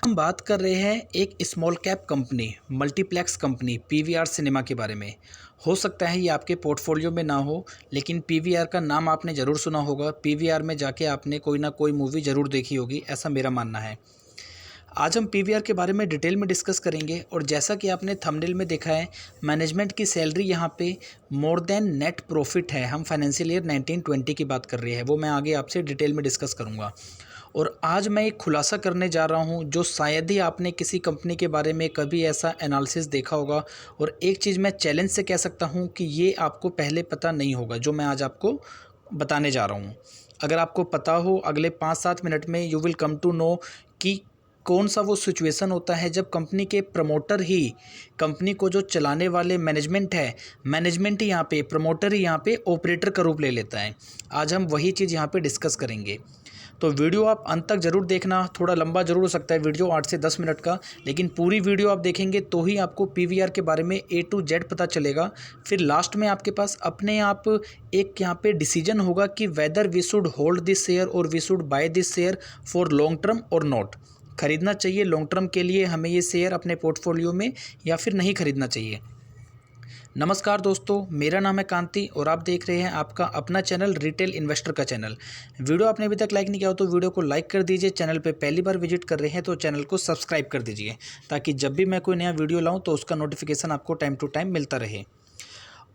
हम बात कर रहे हैं एक small cap company multiplex company PVR cinema के बारे में। हो सकता है ये आपके पोर्टफोलियो में ना हो, लेकिन पीवीआर का नाम आपने ज़रूर सुना होगा। पीवीआर में जाके आपने कोई ना कोई मूवी ज़रूर देखी होगी, ऐसा मेरा मानना है। आज हम पीवीआर के बारे में डिटेल में डिस्कस करेंगे और जैसा कि आपने थंबनेल में देखा है, मैनेजमेंट की सैलरी यहाँ पे मोर देन नेट प्रॉफिट है। हम फाइनेंशियल ईयर 1920 की बात कर रहे हैं, वो मैं आगे आपसे डिटेल में डिस्कस करूँगा। और आज मैं एक खुलासा करने जा रहा हूँ जो शायद ही आपने किसी कंपनी के बारे में कभी ऐसा एनालिसिस देखा होगा। और एक चीज़ मैं चैलेंज से कह सकता हूँ कि ये आपको पहले पता नहीं होगा जो मैं आज आपको बताने जा रहा हूँ। अगर आपको पता हो, अगले 5-7 मिनट में you will come to know कि कौन सा वो सिचुएशन होता है जब कंपनी के प्रमोटर ही कंपनी को जो चलाने वाले मैनेजमेंट है, मैनेजमेंट ही यहाँ पे प्रमोटर ही यहाँ पे ऑपरेटर का रूप ले लेता है। आज हम वही चीज़ यहाँ पे डिस्कस करेंगे, तो वीडियो आप अंत तक ज़रूर देखना। थोड़ा लंबा ज़रूर हो सकता है वीडियो, 8 से 10 मिनट का, लेकिन पूरी वीडियो आप देखेंगे तो ही आपको पीवीआर के बारे में ए टू जेड पता चलेगा। फिर लास्ट में आपके पास अपने आप एक यहाँ पे डिसीजन होगा कि whether we should hold this share और we should buy this share for long term और नॉट। खरीदना चाहिए लॉन्ग टर्म के लिए हमें ये शेयर अपने पोर्टफोलियो में, या फिर नहीं खरीदना चाहिए। नमस्कार दोस्तों, मेरा नाम है कांति और आप देख रहे हैं आपका अपना चैनल रिटेल इन्वेस्टर का चैनल। वीडियो आपने अभी तक लाइक नहीं किया हो तो वीडियो को लाइक कर दीजिए। चैनल पे पहली बार विजिट कर रहे हैं तो चैनल को सब्सक्राइब कर दीजिए, ताकि जब भी मैं कोई नया वीडियो लाऊं तो उसका नोटिफिकेशन आपको टाइम टू टाइम मिलता रहे।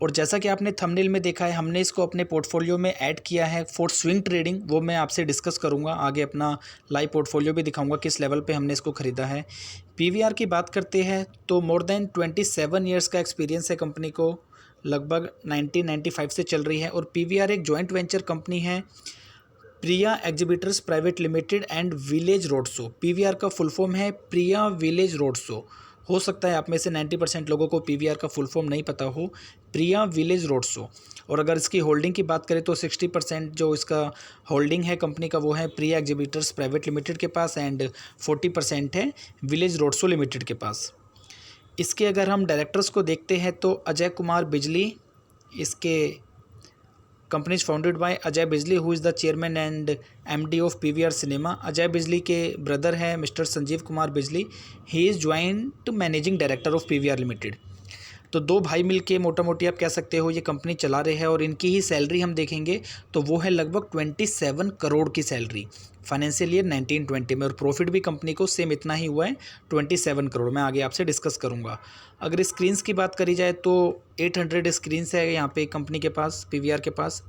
और जैसा कि आपने थंबनेल में देखा है, हमने इसको अपने पोर्टफोलियो में ऐड किया है फॉर स्विंग ट्रेडिंग। वो मैं आपसे डिस्कस करूंगा आगे, अपना लाइव पोर्टफोलियो भी दिखाऊंगा किस लेवल पे हमने इसको ख़रीदा है। पीवीआर की बात करते हैं तो मोर देन 27 ईयर्स का एक्सपीरियंस है कंपनी को, लगभग 1995 से चल रही है। और पीवीआर एक जॉइंट वेंचर कंपनी है Priya exhibitors private limited and village road show. PVR का फुल फॉर्म है प्रिया विलेज रोड शो। हो सकता है आप में से 90% लोगों को पीवीआर का फुल फॉर्म नहीं पता हो, प्रिया विलेज रोड शो। और अगर इसकी होल्डिंग की बात करें तो 60% जो इसका होल्डिंग है कंपनी का वो है प्रिया एग्जीबिटर्स प्राइवेट लिमिटेड के पास, एंड 40% है विलेज रोड शो लिमिटेड के पास। इसके अगर हम डायरेक्टर्स को देखते हैं तो अजय कुमार बिजली, इसके company is founded by Ajay Bijli who is the chairman and MD of PVR cinema. अजय बिजली के ब्रदर है mister Sanjeev Kumar Bijli, he is joint managing director of PVR limited. तो दो भाई मिलके मोटा मोटी आप कह सकते हो ये कंपनी चला रहे हैं। और इनकी ही सैलरी हम देखेंगे तो वो है लगभग 27 करोड़ की सैलरी फाइनेंशियल ईयर 1920 में। और प्रॉफिट भी कंपनी को सेम इतना ही हुआ है, 27 करोड़। मैं आगे आपसे डिस्कस करूंगा। अगर स्क्रीन्स की बात करी जाए तो 800 स्क्रीन्स है यहाँ पे कंपनी के पास, पीवीआर के पास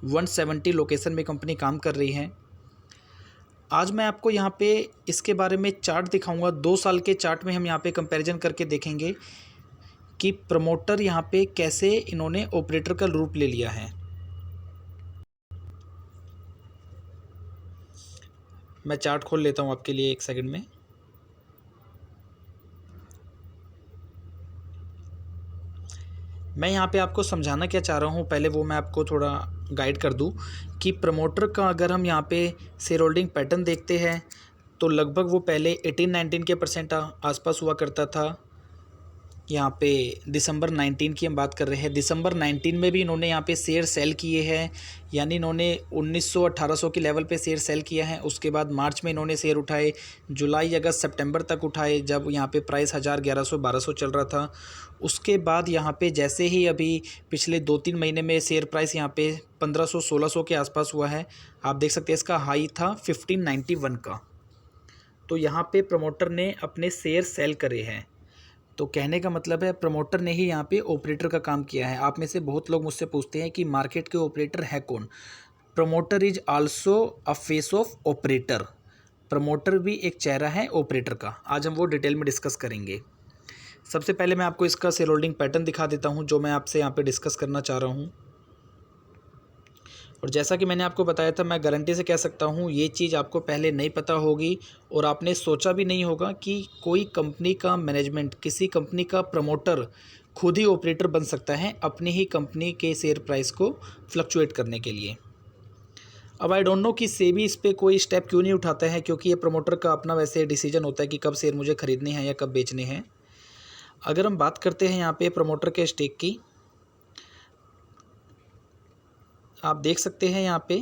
170 लोकेशन में कंपनी काम कर रही है। आज मैं आपको यहाँ पे इसके बारे में चार्ट दिखाऊंगा। 2 साल के चार्ट में हम यहाँ पे कंपैरिजन करके देखेंगे कि प्रमोटर यहाँ पे कैसे इन्होंने ऑपरेटर का रूप ले लिया है। मैं चार्ट खोल लेता हूँ आपके लिए 1 सेकंड में। मैं यहाँ पे आपको समझाना क्या चाह रहा हूँ, पहले वो मैं आपको थोड़ा गाइड कर दूँ कि प्रमोटर का अगर हम यहाँ पे शेयर होल्डिंग पैटर्न देखते हैं तो लगभग वो पहले 18-19 के % आसपास हुआ करता था। यहाँ पे दिसंबर 19 की हम बात कर रहे हैं। दिसंबर 19 में भी इन्होंने यहाँ पे शेयर सेल किए हैं, यानी इन्होंने 1900-1800 के लेवल पे शेयर सेल किया है। उसके बाद मार्च में इन्होंने शेयर उठाए, जुलाई अगस्त सितंबर तक उठाए जब यहाँ पे प्राइस 1000, 1100, 1200 चल रहा था। उसके बाद यहाँ पे जैसे ही अभी पिछले 2-3 महीने में शेयर प्राइस यहाँ पे 1500, 1600 के आसपास हुआ है। आप देख सकते हैं इसका हाई था 1591 का। तो यहाँ पे प्रमोटर ने अपने शेयर सेल करे हैं। तो कहने का मतलब है प्रमोटर ने ही यहाँ पे ऑपरेटर का काम किया है। आप में से बहुत लोग मुझसे पूछते हैं कि मार्केट के ऑपरेटर है कौन। Promoter is also a face of operator. Promoter भी एक चेहरा है ऑपरेटर का। आज हम वो डिटेल में डिस्कस करेंगे। सबसे पहले मैं आपको इसका शेयर होल्डिंग पैटर्न दिखा देता हूँ जो मैं आपसे यहाँ पे डिस्कस करना चाह रहा हूँ। और जैसा कि मैंने आपको बताया था, मैं गारंटी से कह सकता हूँ ये चीज़ आपको पहले नहीं पता होगी और आपने सोचा भी नहीं होगा कि कोई कंपनी का मैनेजमेंट, किसी कंपनी का प्रमोटर खुद ही ऑपरेटर बन सकता है अपनी ही कंपनी के शेयर प्राइस को फ्लक्चुएट करने के लिए। अब आई डोंट नो कि सेबी इस पर कोई स्टेप क्यों नहीं उठाता है, क्योंकि ये प्रमोटर का अपना वैसे डिसीजन होता है कि कब शेयर मुझे खरीदने हैं या कब बेचने हैं। अगर हम बात करते हैं यहाँ पे प्रमोटर के स्टेक की, आप देख सकते हैं यहाँ पे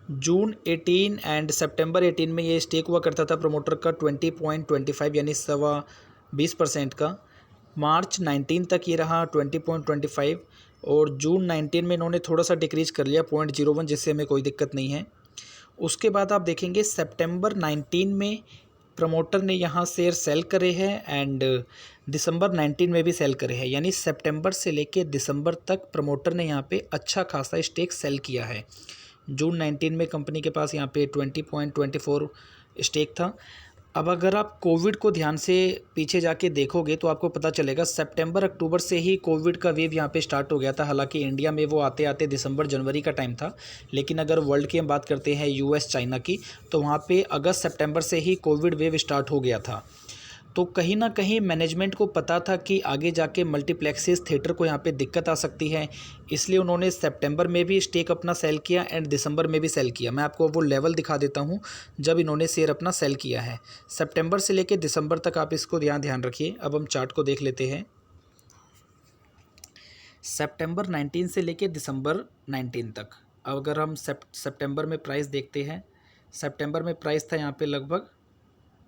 जून 18 एंड सितंबर 18 में ये स्टेक हुआ करता था प्रमोटर का 20.25 यानी 20% का। मार्च 19 तक ये रहा 20.25 और जून 19 में इन्होंने थोड़ा सा डिक्रीज कर लिया 0.01, जिससे हमें कोई दिक्कत नहीं है। उसके बाद आप देखेंगे सितंबर 19 में प्रमोटर ने यहाँ शेयर सेल करे हैं एंड दिसंबर 19 में भी सेल करे हैं, यानी सितंबर से लेके दिसंबर तक प्रमोटर ने यहाँ पे अच्छा खासा स्टेक सेल किया है। जून 19 में कंपनी के पास यहाँ पे 20.24 स्टेक था। अब अगर आप कोविड को ध्यान से पीछे जाके देखोगे तो आपको पता चलेगा सितंबर अक्टूबर से ही कोविड का वेव यहाँ पे स्टार्ट हो गया था। हालांकि इंडिया में वो आते आते दिसंबर जनवरी का टाइम था, लेकिन अगर वर्ल्ड की हम बात करते हैं यूएस चाइना की, तो वहाँ पे अगस्त सितंबर से ही कोविड वेव स्टार्ट हो गया था। तो कहीं ना कहीं मैनेजमेंट को पता था कि आगे जाके मल्टीप्लेक्सेस थिएटर को यहाँ पे दिक्कत आ सकती है, इसलिए उन्होंने सितंबर में भी स्टेक अपना सेल किया एंड दिसंबर में भी सेल किया। मैं आपको वो लेवल दिखा देता हूँ जब इन्होंने शेयर अपना सेल किया है। सितंबर से लेकर दिसंबर तक आप इसको ध्यान रखिए। अब हम चार्ट को देख लेते हैं। सितंबर 19 से लेकर दिसंबर 19 तक अगर हम सितंबर में प्राइस देखते हैं, सितंबर में प्राइस था यहाँ पे लगभग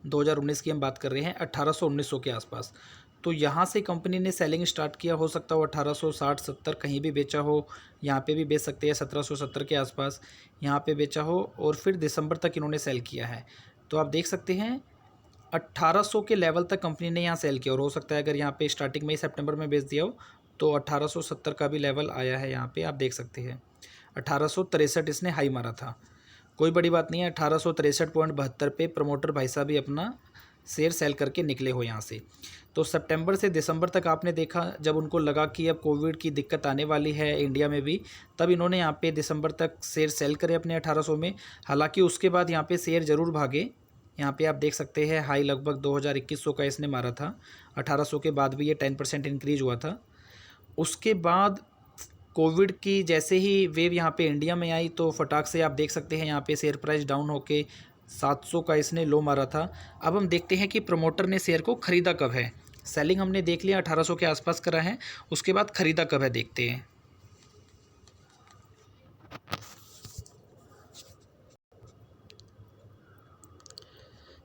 2019 की हम बात कर रहे हैं 1800-1900 के आसपास। तो यहाँ से कंपनी ने सेलिंग स्टार्ट किया, हो सकता हो 1860-70 कहीं भी बेचा हो, यहाँ पे भी बेच सकते हैं 1770 के आसपास यहाँ पे बेचा हो, और फिर दिसंबर तक इन्होंने सेल किया है। तो आप देख सकते हैं 1800 के लेवल तक कंपनी ने यहाँ सेल किया, और हो सकता है अगर यहाँ पे स्टार्टिंग में ही सितंबर में बेच दिया हो तो 1870 का भी लेवल आया है। यहाँ पे आप देख सकते हैं 1863 इसने हाई मारा था। कोई बड़ी बात नहीं है, 1863.72 पे प्रमोटर भाई साहब भी अपना शेयर सेल करके निकले हो यहाँ से। तो सितंबर से दिसंबर तक आपने देखा, जब उनको लगा कि अब कोविड की दिक्कत आने वाली है इंडिया में भी, तब इन्होंने यहाँ पे दिसंबर तक शेयर सेल करे अपने 1800 में। हालांकि उसके बाद यहाँ पे शेयर ज़रूर भागे। यहाँ पे आप देख सकते हैं हाई लगभग 2000-2100 का इसने मारा था। 1800 के बाद भी ये 10% इंक्रीज हुआ था। उसके बाद कोविड की जैसे ही वेव यहाँ पे इंडिया में आई तो फटाक से आप देख सकते हैं यहाँ पे शेयर प्राइस डाउन होके 700 का इसने लो मारा था। अब हम देखते हैं कि प्रमोटर ने शेयर को ख़रीदा कब है। सेलिंग हमने देख लिया 1800 के आसपास करा है, उसके बाद ख़रीदा कब है देखते हैं।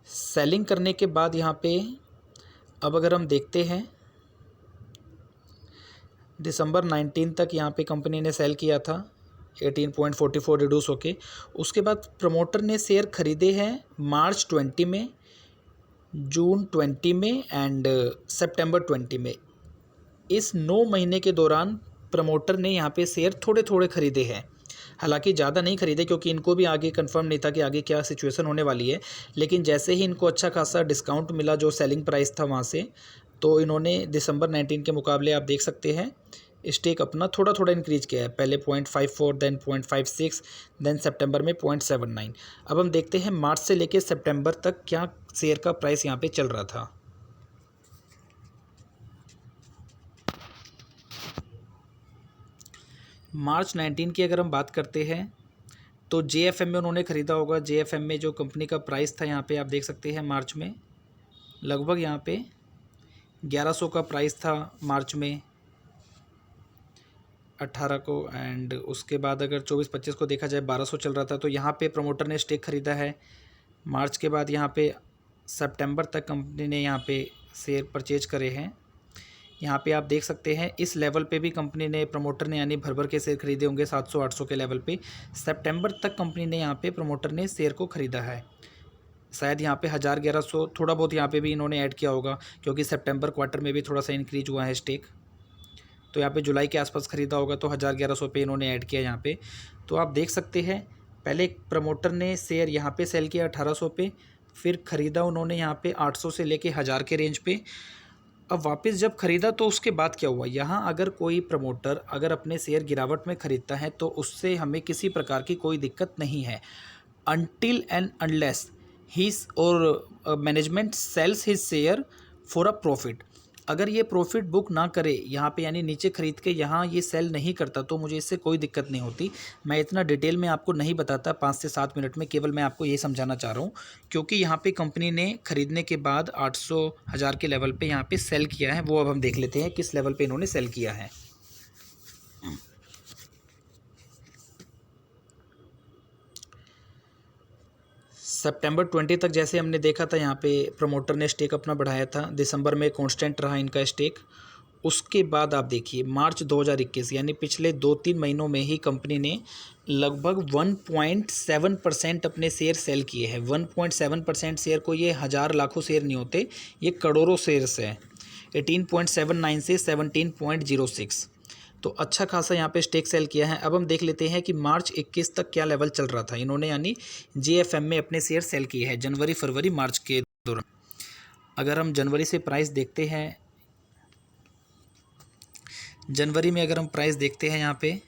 सेलिंग करने के बाद यहाँ पे अब अगर हम देखते हैं दिसंबर 19 तक यहाँ पे कंपनी ने सेल किया था 18.44 रिड्यूस होके। उसके बाद प्रमोटर ने शेयर ख़रीदे हैं मार्च 20 में, जून 20 में एंड सितंबर 20 में। इस 9 महीने के दौरान प्रमोटर ने यहाँ पे शेयर थोड़े थोड़े ख़रीदे हैं। हालांकि ज़्यादा नहीं खरीदे क्योंकि इनको भी आगे कंफर्म नहीं था कि आगे क्या सिचुएशन होने वाली है, लेकिन जैसे ही इनको अच्छा खासा डिस्काउंट मिला जो सेलिंग प्राइस था वहाँ से, तो इन्होंने दिसंबर 19 के मुकाबले आप देख सकते हैं स्टेक अपना थोड़ा थोड़ा इंक्रीज किया है। पहले 0.54, देन 0.56, देन सितंबर में 0.79। अब हम देखते हैं मार्च से लेकर सितंबर तक क्या शेयर का प्राइस यहाँ पे चल रहा था। मार्च 19 की अगर हम बात करते हैं तो JFM में उन्होंने ख़रीदा होगा। JFM में जो कंपनी का प्राइस था यहाँ पे आप देख सकते हैं मार्च में लगभग यहाँ पे 1100 का प्राइस था मार्च में 18 को, एंड उसके बाद अगर 24-25 को देखा जाए 1200 चल रहा था। तो यहाँ पे प्रमोटर ने स्टेक ख़रीदा है। मार्च के बाद यहाँ पे सितंबर तक कंपनी ने यहाँ पे शेयर परचेज करे हैं। यहाँ पे आप देख सकते हैं इस लेवल पे भी कंपनी ने प्रमोटर ने यानी भर भर के शेयर खरीदे होंगे 700-800 के लेवल पे। सितंबर तक कंपनी ने यहाँ पे प्रमोटर ने शेयर को ख़रीदा है। शायद यहाँ पे 1000-1100 थोड़ा बहुत यहाँ पे भी इन्होंने ऐड किया होगा क्योंकि सितंबर क्वार्टर में भी थोड़ा सा इंक्रीज हुआ है स्टेक। तो यहाँ पे जुलाई के आसपास ख़रीदा होगा तो 1000-1100 पे इन्होंने ऐड किया यहाँ पे। तो आप देख सकते हैं पहले प्रमोटर ने शेयर यहाँ पे सेल किया 1800 पे, फिर ख़रीदा उन्होंने यहाँ पे 800 से लेके 1000 के रेंज पे। अब वापस जब ख़रीदा तो उसके बाद क्या हुआ, यहाँ अगर कोई प्रमोटर अगर अपने शेयर गिरावट में ख़रीदता है तो उससे हमें किसी प्रकार की कोई दिक्कत नहीं है, अनटिल एंड अनलेस हिज और management sales his share for a profit. अगर ये प्रॉफिट बुक ना करे यहाँ पे यानी नीचे ख़रीद के यहाँ ये सेल नहीं करता तो मुझे इससे कोई दिक्कत नहीं होती। मैं इतना डिटेल में आपको नहीं बताता 5 से 7 मिनट में, केवल मैं आपको ये समझाना चाह रहा हूँ क्योंकि यहाँ पे कंपनी ने ख़रीदने के बाद 800-1000 के लेवल पे यहाँ पे सेल किया है। वो अब हम देख लेते हैं किस लेवल पे इन्होंने सेल किया है। सितंबर 20 तक जैसे हमने देखा था, यहाँ पे प्रमोटर ने स्टेक अपना बढ़ाया था, दिसंबर में कांस्टेंट रहा इनका स्टेक। उसके बाद आप देखिए मार्च 2021 यानी पिछले 2-3 महीनों में ही कंपनी ने लगभग 1.7% अपने शेयर सेल किए हैं। 1.7% शेयर को, ये हज़ार लाखों शेयर नहीं होते, ये करोड़ों शेयर्स है। 18.79 से 17.06, तो अच्छा खासा यहाँ पे स्टेक सेल किया है। अब हम देख लेते हैं कि मार्च 21 तक क्या लेवल चल रहा था इन्होंने, यानी JFM में अपने शेयर सेल किए हैं जनवरी फरवरी मार्च के दौरान। अगर हम जनवरी से प्राइस देखते हैं, जनवरी में अगर हम प्राइस देखते हैं यहाँ पे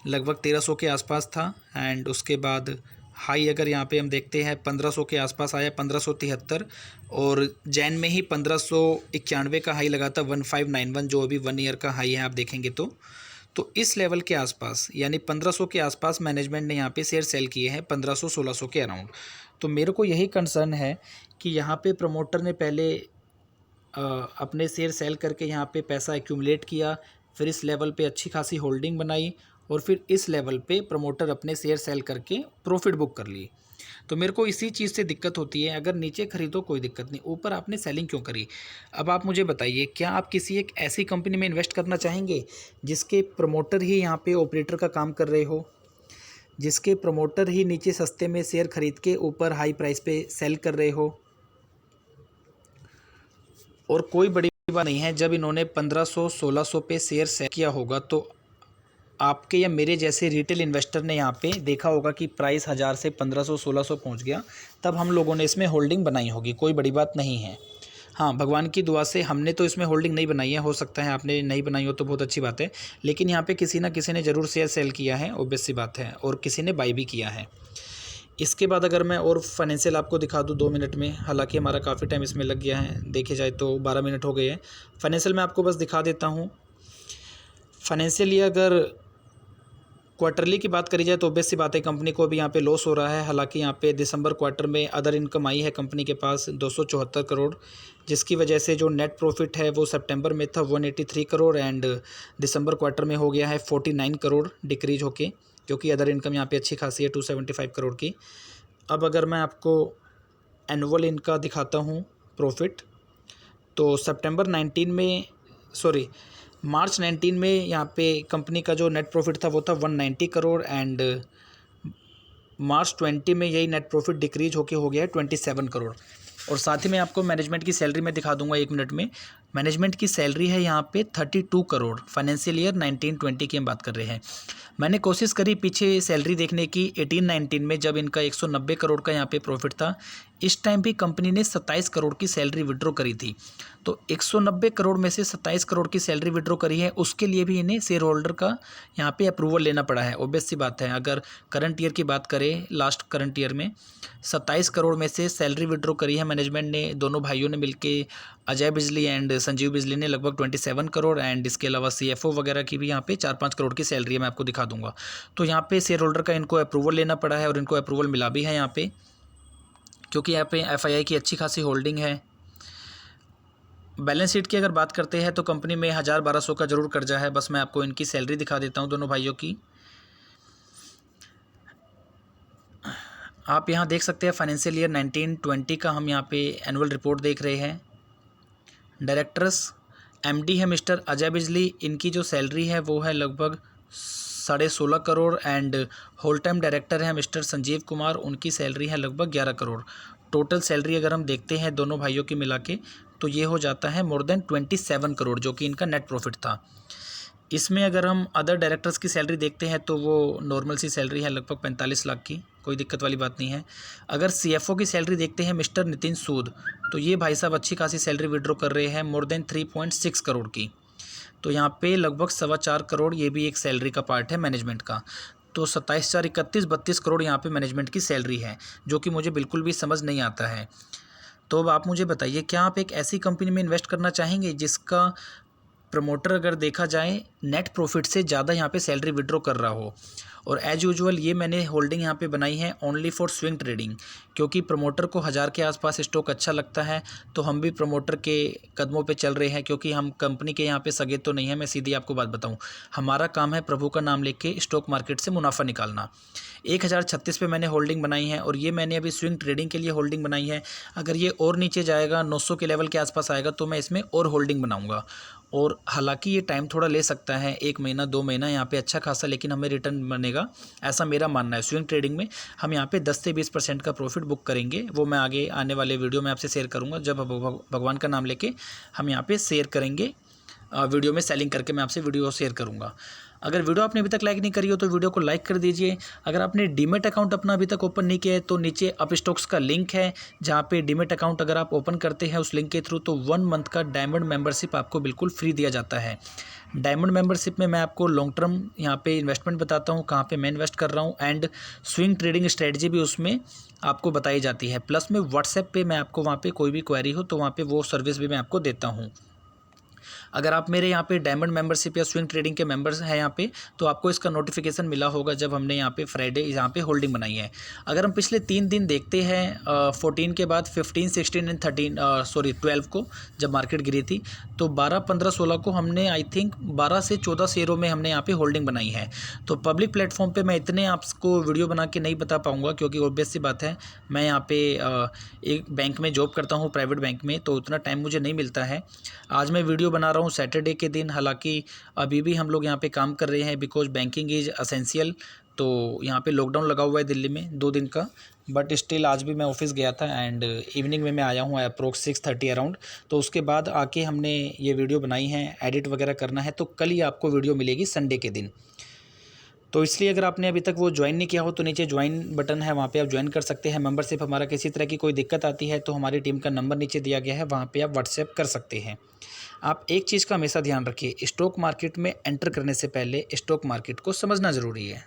लगभग 1300 के आसपास था। एंड उसके बाद हाई अगर यहाँ पे हम देखते हैं 1500 के आसपास आया, 1573, और जैन में ही 1591 का हाई लगा था, 1591, जो अभी 1 ईयर का हाई है आप देखेंगे तो इस लेवल के आसपास यानी 1500 के आसपास मैनेजमेंट ने यहाँ पे शेयर सेल किए हैं, 1500-1600 के अराउंड। तो मेरे को यही कंसर्न है कि यहाँ पे प्रमोटर ने पहले अपने शेयर सेल करके यहाँ पे पैसा एक्यूमुलेट किया, फिर इस लेवल पे अच्छी खासी होल्डिंग बनाई, और फिर इस लेवल पे प्रमोटर अपने शेयर सेल करके प्रॉफिट बुक कर ली। तो मेरे को इसी चीज़ से दिक्कत होती है। अगर नीचे खरीदो कोई दिक्कत नहीं, ऊपर आपने सेलिंग क्यों करी? अब आप मुझे बताइए, क्या आप किसी एक ऐसी कंपनी में इन्वेस्ट करना चाहेंगे जिसके प्रमोटर ही यहाँ पे ऑपरेटर का काम कर रहे हो, जिसके प्रमोटर ही नीचे सस्ते में शेयर खरीद के ऊपर हाई प्राइस पे सेल कर रहे हो? और कोई बड़ी बात नहीं है, जब इन्होंने 1500-1600 पे शेयर सेल किया होगा तो आपके या मेरे जैसे रिटेल इन्वेस्टर ने यहाँ पे देखा होगा कि प्राइस 1000 से 1500-1600 पहुँच गया, तब हम लोगों ने इसमें होल्डिंग बनाई होगी, कोई बड़ी बात नहीं है। हाँ, भगवान की दुआ से हमने तो इसमें होल्डिंग नहीं बनाई है, हो सकता है आपने नहीं बनाई हो तो बहुत अच्छी बात है, लेकिन यहाँ पे किसी ना किसी ने ज़रूर शेयर सेल किया है, ऑब्वियस सी बात है, और किसी ने बाई भी किया है। इसके बाद अगर मैं और फाइनेंशियल आपको दिखा दूँ 2 मिनट में, हालांकि हमारा काफ़ी टाइम इसमें लग गया है, देखे जाए तो 12 मिनट हो गए हैं। फाइनेंशियल में आपको बस दिखा देता हूँ। फाइनेंशियली अगर क्वार्टरली की बात करी जाए तो ऑब्वियस सी बात है, कंपनी को अभी यहाँ पे लॉस हो रहा है। हालांकि यहाँ पे दिसंबर क्वार्टर में अदर इनकम आई है कंपनी के पास 274 करोड़, जिसकी वजह से जो नेट प्रॉफिट है वो सितंबर में था 183 करोड़, एंड दिसंबर क्वार्टर में हो गया है 49 करोड़ डिक्रीज होके, क्योंकि अदर इनकम यहाँ पे अच्छी खासी है 275 करोड़ की। अब अगर मैं आपको एनुअल इनका दिखाता हूँ प्रॉफिट, तो सितंबर 19 में मार्च 19 में यहाँ पे कंपनी का जो नेट प्रॉफिट था वो था 190 करोड़, एंड मार्च 20 में यही नेट प्रॉफिट डिक्रीज होके हो गया है 27 करोड़। और साथ ही मैं आपको मैनेजमेंट की सैलरी में दिखा दूंगा 1 मिनट में। मैनेजमेंट की सैलरी है यहाँ पे 32 करोड़, फाइनेंशियल ईयर 19-20 की हम बात कर रहे हैं। मैंने कोशिश करी पीछे सैलरी देखने की 18-19 में, जब इनका 190 करोड़ का यहाँ पे प्रॉफिट था, इस टाइम भी कंपनी ने 27 करोड़ की सैलरी विड्रॉ करी थी। तो 190 करोड़ में से 27 करोड़ की सैलरी विड्रॉ करी है, उसके लिए भी इन्हें शेयर होल्डर का यहाँ पे अप्रूवल लेना पड़ा है। ऑब्वियस सी बात है, अगर करंट ईयर की बात करें, लास्ट करंट ईयर में 27 करोड़ में से सैलरी विड्रॉ करी है मैनेजमेंट ने, दोनों भाइयों ने मिलके, अजय बिजली एंड संजीव बिजली ने लगभग 27 करोड़, एंड इसके अलावा CFO वगैरह की भी यहाँ पे 4-5 करोड़ की सैलरी है, मैं आपको दिखा दूंगा। तो यहाँ पे शेयर होल्डर का इनको अप्रूवल लेना पड़ा है, और इनको अप्रूवल मिला भी है यहाँ पे, क्योंकि यहाँ पे FII की अच्छी खासी होल्डिंग है। बैलेंस शीट की अगर बात करते हैं तो कंपनी में 1000-1200 का जरूर कर्जा है। बस मैं आपको इनकी सैलरी दिखा देता हूँ दोनों भाइयों की। आप यहाँ देख सकते हैं फाइनेंशियल ईयर 19-20 का हम यहाँ पे एनुअल रिपोर्ट देख रहे हैं। डायरेक्टर्स MD है मिस्टर अजय बिजली, इनकी जो सैलरी है वो है लगभग 16.5 crore, and whole time director है मिस्टर संजीव कुमार, उनकी सैलरी है लगभग 11 करोड़। टोटल सैलरी अगर हम देखते हैं दोनों भाइयों की मिला के, तो ये हो जाता है मोर देन 27 करोड़, जो कि इनका नेट प्रॉफिट था। इसमें अगर हम अदर डायरेक्टर्स की सैलरी देखते हैं तो वो नॉर्मल सी सैलरी है लगभग 45 लाख की, कोई दिक्कत वाली बात नहीं है। अगर CFO की सैलरी देखते हैं मिस्टर नितिन सूद, तो ये भाई साहब अच्छी खासी सैलरी विड्रॉ कर रहे हैं मोर देन 3.6 करोड़ की। तो यहाँ पे लगभग 4.25 करोड़ ये भी एक सैलरी का पार्ट है मैनेजमेंट का। तो 27/4 31 32 करोड़ यहाँ पे मैनेजमेंट की सैलरी है, जो कि मुझे बिल्कुल भी समझ नहीं आता है। तो अब आप मुझे बताइए, क्या आप एक ऐसी कंपनी में इन्वेस्ट करना चाहेंगे जिसका प्रमोटर अगर देखा जाए नेट प्रॉफिट से ज़्यादा यहाँ पे सैलरी विड्रॉ कर रहा हो। और एज यूजुअल ये मैंने होल्डिंग यहाँ पे बनाई है ओनली फॉर स्विंग ट्रेडिंग, क्योंकि प्रमोटर को 1000 के आसपास स्टॉक अच्छा लगता है, तो हम भी प्रमोटर के कदमों पे चल रहे हैं, क्योंकि हम कंपनी के यहाँ पे सगे तो नहीं है। मैं सीधी आपको बात बताऊँ, हमारा काम है प्रभु का नाम लेके स्टॉक मार्केट से मुनाफा निकालना। 1036 पे मैंने होल्डिंग बनाई है, और ये मैंने अभी स्विंग ट्रेडिंग के लिए होल्डिंग बनाई है। अगर ये और नीचे जाएगा 900 के लेवल के आसपास आएगा तो मैं इसमें और होल्डिंग बनाऊंगा। और हालांकि ये टाइम थोड़ा ले सकता है, 1 महीना 2 महीना यहाँ पे अच्छा खासा, लेकिन हमें रिटर्न बनेगा, ऐसा मेरा मानना है। स्विंग ट्रेडिंग में हम यहाँ पे 10 से 20% का प्रॉफिट बुक करेंगे, वो मैं आगे आने वाले वीडियो में आपसे शेयर करूँगा। जब भगवान का नाम लेके हम यहाँ पे शेयर करेंगे, वीडियो में सेलिंग करके मैं आपसे वीडियो शेयर करूँगा। अगर वीडियो आपने अभी तक लाइक नहीं करी हो तो वीडियो को लाइक कर दीजिए। अगर आपने डीमेट अकाउंट अपना अभी तक ओपन नहीं किया है तो नीचे अप स्टॉक्स का लिंक है, जहाँ पे डीमेट अकाउंट अगर आप ओपन करते हैं उस लिंक के थ्रू, तो 1 मंथ का डायमंड मेंबरशिप आपको बिल्कुल फ्री दिया जाता है। डायमंड मेंबरशिप में मैं आपको लॉन्ग टर्म यहाँ पे इन्वेस्टमेंट बताता हूँ, कहाँ पे मैं इन्वेस्ट कर रहा हूँ, एंड स्विंग ट्रेडिंग स्ट्रेटजी भी उसमें आपको बताई जाती है। प्लस में व्हाट्सएप पे मैं आपको वहाँ पे कोई भी क्वेरी हो तो वहाँ पे वो सर्विस भी मैं आपको देता हूँ। अगर आप मेरे यहाँ पे डायमंड मेंबरशिप या स्विंग ट्रेडिंग के मेंबर्स हैं यहाँ पे, तो आपको इसका नोटिफिकेशन मिला होगा जब हमने यहाँ पे फ्राइडे यहाँ पे होल्डिंग बनाई है। अगर हम पिछले 3 दिन देखते हैं, 14 के बाद 15, 16 एंड 12 को जब मार्केट गिरी थी, तो 12, 15, 16 को हमने आई थिंक 12 से 14 शेयरों में हमने यहाँ पे होल्डिंग बनाई है। तो पब्लिक प्लेटफॉर्म पर मैं इतने आपको वीडियो बना के नहीं बता पाऊँगा, क्योंकि ऑब्वियस सी बात है, मैं यहाँ पे एक बैंक में जॉब करता हूँ, प्राइवेट बैंक में, तो उतना टाइम मुझे नहीं मिलता है। आज मैं वीडियो बना रहा हूँ सैटरडे के दिन, हालांकि अभी भी हम लोग यहाँ पे काम कर रहे हैं, बिकॉज बैंकिंग इज़ असेंशियल। तो यहाँ पे लॉकडाउन लगा हुआ है दिल्ली में 2 दिन का, बट स्टिल आज भी मैं ऑफिस गया था, एंड इवनिंग में मैं आया हूँ अप्रोक्स 6:30 अराउंड। तो उसके बाद आके हमने ये वीडियो बनाई है, एडिट वगैरह करना है, तो कल ही आपको वीडियो मिलेगी संडे के दिन। तो इसलिए अगर आपने अभी तक वो ज्वाइन नहीं किया हो तो नीचे ज्वाइन बटन है, वहाँ पे आप ज्वाइन कर सकते हैं। मेंबरशिप हमारा किसी तरह की कोई दिक्कत आती है तो हमारी टीम का नंबर नीचे दिया गया है, वहाँ पे आप व्हाट्सएप कर सकते हैं। आप एक चीज़ का हमेशा ध्यान रखिए, स्टॉक मार्केट में एंटर करने से पहले स्टॉक मार्केट को समझना ज़रूरी है।